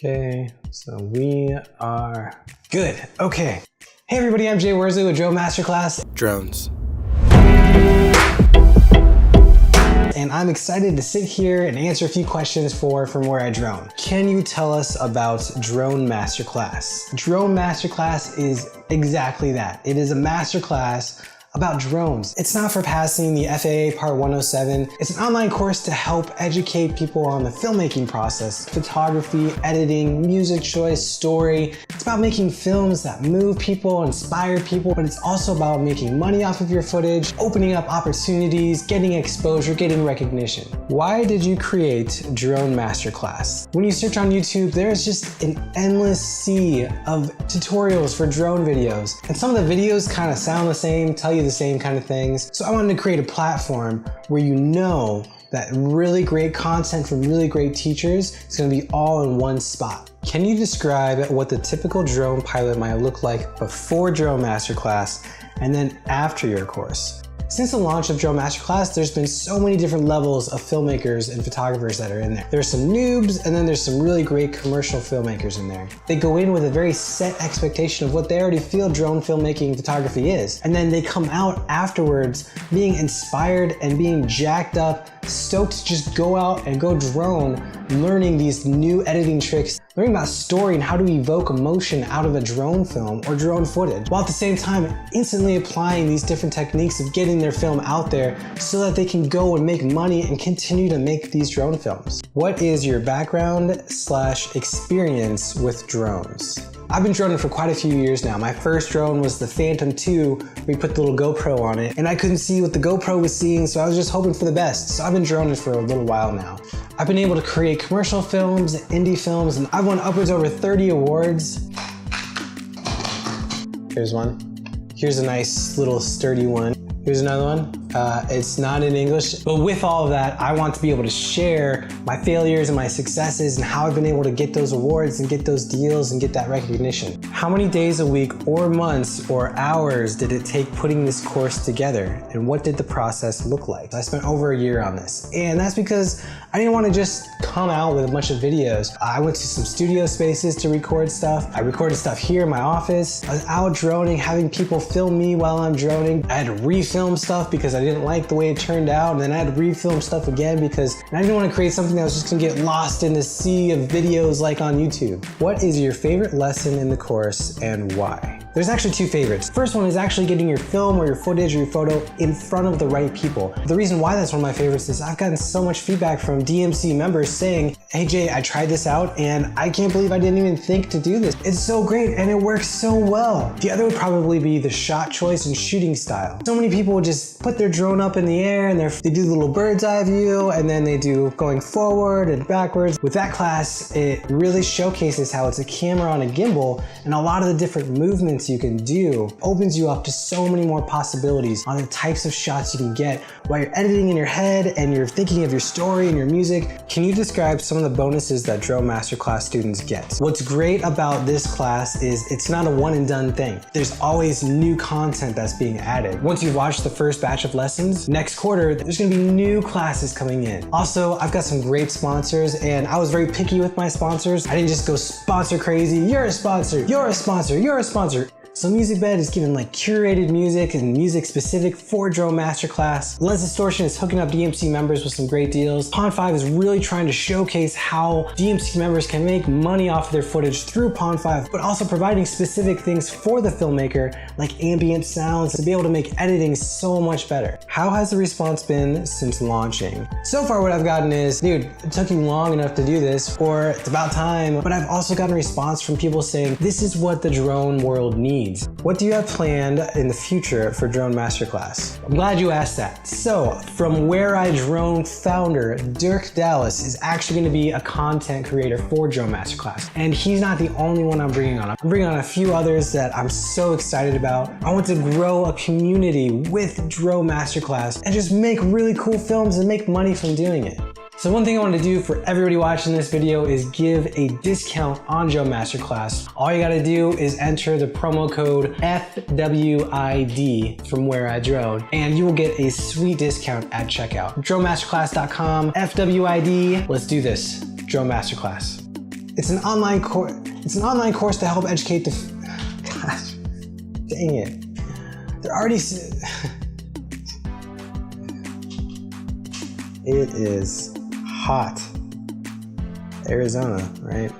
Okay, so we are good. Okay. Hey everybody, I'm Jay Worsley with Drone Masterclass. Drones. And I'm excited to sit here and answer a few questions From Where I Drone. Can you tell us about Drone Masterclass? Drone Masterclass is exactly that. It is a masterclass about drones. It's not for passing the FAA Part 107. It's an online course to help educate people on the filmmaking process, photography, editing, music choice, story. It's about making films that move people, inspire people, but it's also about making money off of your footage, opening up opportunities, getting exposure, getting recognition. Why did you create Drone Masterclass? When you search on YouTube, there's just an endless sea of tutorials for drone videos. And some of the videos kind of sound the same, tell you the same kind of things. So I wanted to create a platform where you know that really great content from really great teachers is going to be all in one spot. Can you describe what the typical drone pilot might look like before Drone Masterclass and then after your course? Since the launch of Drone Masterclass, there's been so many different levels of filmmakers and photographers that are in there. There's some noobs, and then there's some really great commercial filmmakers in there. They go in with a very set expectation of what they already feel drone filmmaking photography is. And then they come out afterwards being inspired and being jacked up, stoked to just go out and go drone, learning these new editing tricks, learning about story and how to evoke emotion out of a drone film or drone footage, while at the same time instantly applying these different techniques of getting their film out there so that they can go and make money and continue to make these drone films. What is your background/experience with drones? I've been droning for quite a few years now. My first drone was the Phantom 2. We put the little GoPro on it, and I couldn't see what the GoPro was seeing, so I was just hoping for the best. So I've been droning for a little while now. I've been able to create commercial films, indie films, and I've won upwards over 30 awards. Here's one. Here's a nice little sturdy one. Here's another one. It's not in English, but with all of that, I want to be able to share my failures and my successes and how I've been able to get those awards and get those deals and get that recognition. How many days a week or months or hours did it take putting this course together? And what did the process look like? I spent over a year on this, and that's because I didn't want to just come out with a bunch of videos. I went to some studio spaces to record stuff. I recorded stuff here in my office. I was out droning, having people film me while I'm droning. I had to refilm stuff because I didn't like the way it turned out, and then I had to refilm stuff again because I didn't want to create something that was just gonna get lost in the sea of videos like on YouTube. What is your favorite lesson in the course and why? There's actually two favorites. First one is actually getting your film or your footage or your photo in front of the right people. The reason why that's one of my favorites is I've gotten so much feedback from DMC members saying, hey Jay, I tried this out and I can't believe I didn't even think to do this. It's so great and it works so well. The other would probably be the shot choice and shooting style. So many people just put their drone up in the air and they do the little bird's eye view, and then they do going forward and backwards. With that class, it really showcases how it's a camera on a gimbal, and a lot of the different movements you can do opens you up to so many more possibilities on the types of shots you can get while you're editing in your head and you're thinking of your story and your music. Can you describe some of the bonuses that Drone Masterclass students get? What's great about this class is it's not a one and done thing. There's always new content that's being added. Once you've watched the first batch of lessons, next quarter, there's gonna be new classes coming in. Also, I've got some great sponsors, and I was very picky with my sponsors. I didn't just go sponsor crazy. You're a sponsor, you're a sponsor, you're a sponsor. So MusicBed is giving like curated music and music specific for Drone Masterclass. Lens Distortion is hooking up DMC members with some great deals. Pond5 is really trying to showcase how DMC members can make money off of their footage through Pond5, but also providing specific things for the filmmaker like ambient sounds to be able to make editing so much better. How has the response been since launching? So far what I've gotten is, dude, it took you long enough to do this, or it's about time. But I've also gotten a response from people saying, this is what the drone world needs. What do you have planned in the future for Drone Masterclass? I'm glad you asked that. So, From Where I Drone founder Dirk Dallas is actually going to be a content creator for Drone Masterclass. And he's not the only one I'm bringing on. I'm bringing on a few others that I'm so excited about. I want to grow a community with Drone Masterclass and just make really cool films and make money from doing it. So one thing I want to do for everybody watching this video is give a discount on Drone Masterclass. All you got to do is enter the promo code FWID from Where I Drone, and you will get a sweet discount at checkout. DroneMasterclass.com, FWID. Let's do this. Drone Masterclass. It's an online course. It's an online course to help educate the. Gosh, dang it! They're already. It is hot. Arizona, right?